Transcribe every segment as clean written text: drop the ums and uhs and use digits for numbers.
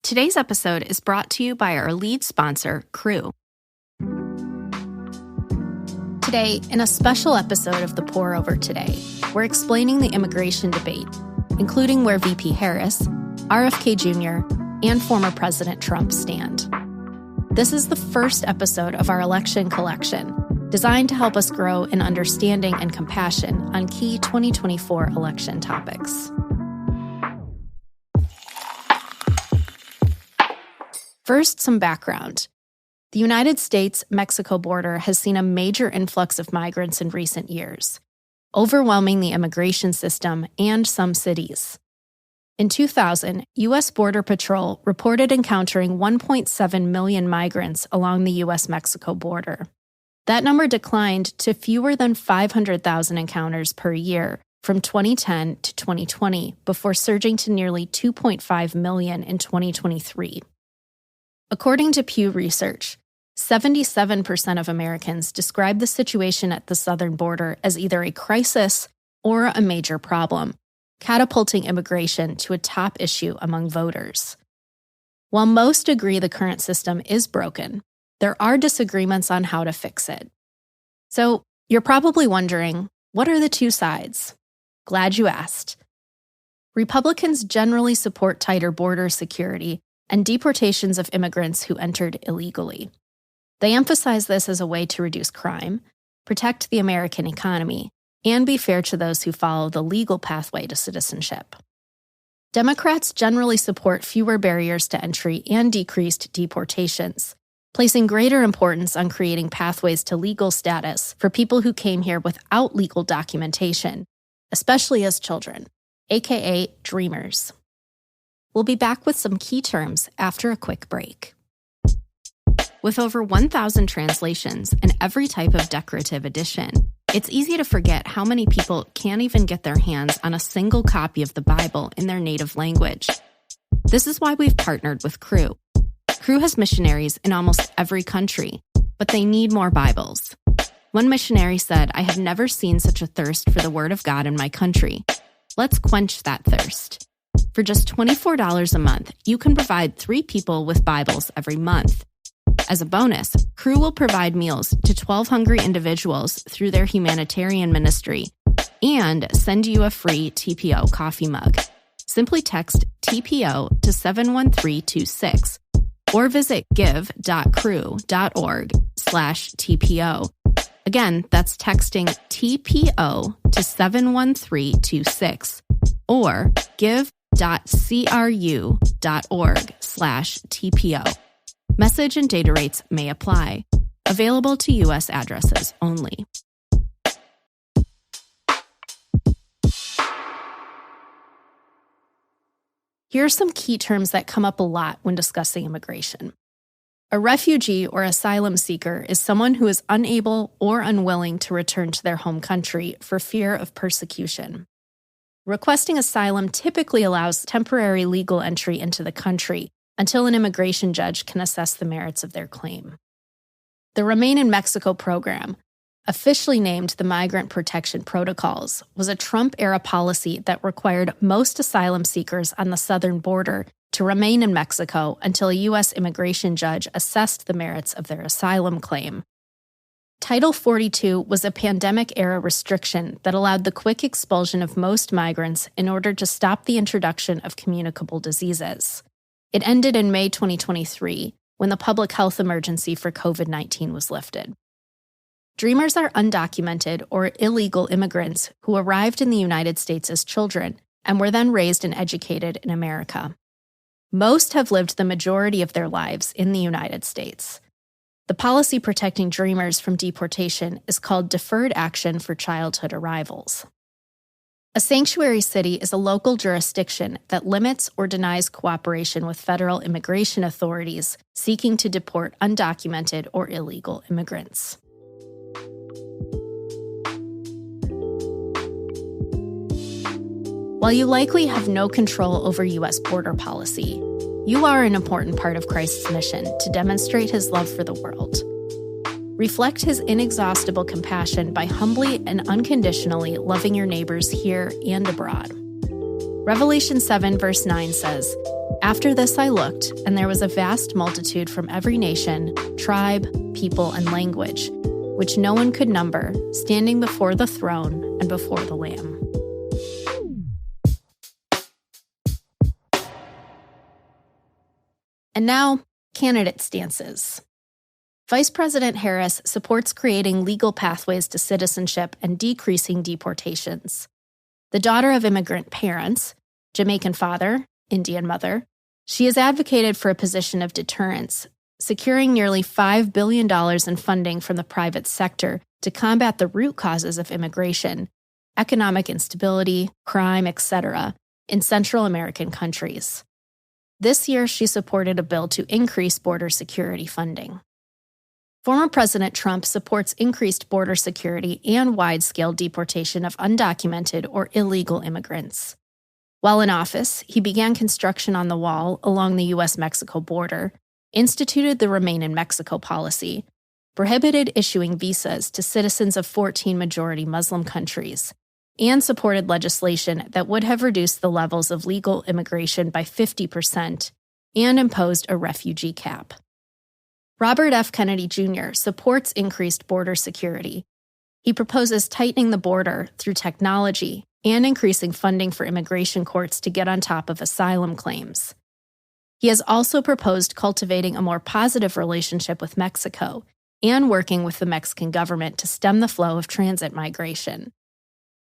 Today's episode is brought to you by our lead sponsor, Crew. Today, in a special episode of The Pour Over Today, we're explaining the immigration debate, including where VP Harris, RFK Jr., and former President Trump stand. This is the first episode of our election collection, designed to help us grow in understanding and compassion on key 2024 election topics. First, some background. The United States-Mexico border has seen a major influx of migrants in recent years, overwhelming the immigration system and some cities. In 2000, U.S. Border Patrol reported encountering 1.7 million migrants along the U.S.-Mexico border. That number declined to fewer than 500,000 encounters per year from 2010 to 2020, before surging to nearly 2.5 million in 2023. According to Pew Research, 77% of Americans describe the situation at the southern border as either a crisis or a major problem, catapulting immigration to a top issue among voters. While most agree the current system is broken, there are disagreements on how to fix it. So, you're probably wondering, what are the two sides? Glad you asked. Republicans generally support tighter border security and deportations of immigrants who entered illegally. They emphasize this as a way to reduce crime, protect the American economy, and be fair to those who follow the legal pathway to citizenship. Democrats generally support fewer barriers to entry and decreased deportations, placing greater importance on creating pathways to legal status for people who came here without legal documentation, especially as children, aka dreamers. We'll be back with some key terms after a quick break. With over 1,000 translations and every type of decorative edition, it's easy to forget how many people can't even get their hands on a single copy of the Bible in their native language. This is why we've partnered with Crew. Crew has missionaries in almost every country, but they need more Bibles. One missionary said, "I have never seen such a thirst for the Word of God in my country. Let's quench that thirst." For just $24 a month, you can provide 3 people with Bibles every month. As a bonus, Crew will provide meals to 12 hungry individuals through their humanitarian ministry and send you a free TPO coffee mug. Simply text TPO to 71326 or visit give.crew.org/TPO. Again, that's texting TPO to 71326 or give.cru.org/TPO. Message and data rates may apply. Available to U.S. addresses only. Here are some key terms that come up a lot when discussing immigration. A refugee or asylum seeker is someone who is unable or unwilling to return to their home country for fear of persecution. Requesting asylum typically allows temporary legal entry into the country until an immigration judge can assess the merits of their claim. The Remain in Mexico program, officially named the Migrant Protection Protocols, was a Trump-era policy that required most asylum seekers on the southern border to remain in Mexico until a U.S. immigration judge assessed the merits of their asylum claim. Title 42 was a pandemic-era restriction that allowed the quick expulsion of most migrants in order to stop the introduction of communicable diseases. It ended in May 2023, when the public health emergency for COVID-19 was lifted. Dreamers are undocumented or illegal immigrants who arrived in the United States as children and were then raised and educated in America. Most have lived the majority of their lives in the United States. The policy protecting Dreamers from deportation is called Deferred Action for Childhood Arrivals. A sanctuary city is a local jurisdiction that limits or denies cooperation with federal immigration authorities seeking to deport undocumented or illegal immigrants. While you likely have no control over U.S. border policy, you are an important part of Christ's mission to demonstrate his love for the world. Reflect his inexhaustible compassion by humbly and unconditionally loving your neighbors here and abroad. Revelation 7 verse 9 says, After this I looked, and there was a vast multitude from every nation, tribe, people, and language, which no one could number, standing before the throne and before the Lamb. And now, candidate stances. Vice President Harris supports creating legal pathways to citizenship and decreasing deportations. The daughter of immigrant parents, Jamaican father, Indian mother, she has advocated for a position of deterrence, securing nearly $5 billion in funding from the private sector to combat the root causes of immigration, economic instability, crime, etc., in Central American countries. This year, she supported a bill to increase border security funding. Former President Trump supports increased border security and wide-scale deportation of undocumented or illegal immigrants. While in office, he began construction on the wall along the U.S.-Mexico border, instituted the Remain in Mexico policy, prohibited issuing visas to citizens of 14 majority Muslim countries, and supported legislation that would have reduced the levels of legal immigration by 50% and imposed a refugee cap. Robert F. Kennedy Jr. supports increased border security. He proposes tightening the border through technology and increasing funding for immigration courts to get on top of asylum claims. He has also proposed cultivating a more positive relationship with Mexico and working with the Mexican government to stem the flow of transit migration.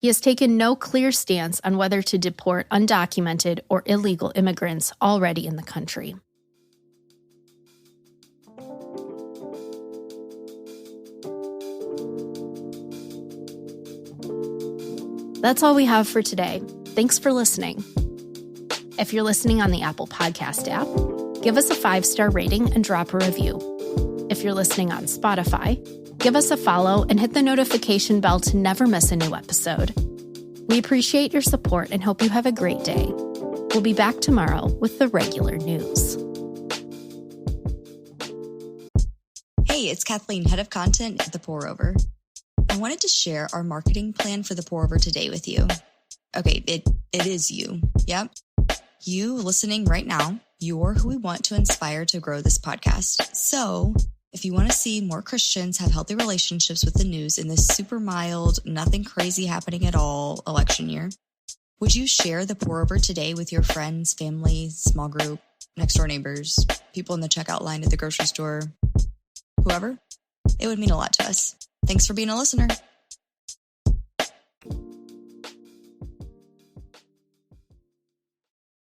He has taken no clear stance on whether to deport undocumented or illegal immigrants already in the country. That's all we have for today. Thanks for listening. If you're listening on the Apple Podcast app, give us a 5-star rating and drop a review. If you're listening on Spotify, give us a follow and hit the notification bell to never miss a new episode. We appreciate your support and hope you have a great day. We'll be back tomorrow with the regular news. Hey, it's Kathleen, head of content at The Pour Over. I wanted to share our marketing plan for The Pour Over today with you. Okay, it is you. Yep. You listening right now, you're who we want to inspire to grow this podcast. So if you want to see more Christians have healthy relationships with the news in this super mild, nothing crazy happening at all election year, would you share The Pour Over today with your friends, family, small group, next door neighbors, people in the checkout line at the grocery store, whoever? It would mean a lot to us. Thanks for being a listener.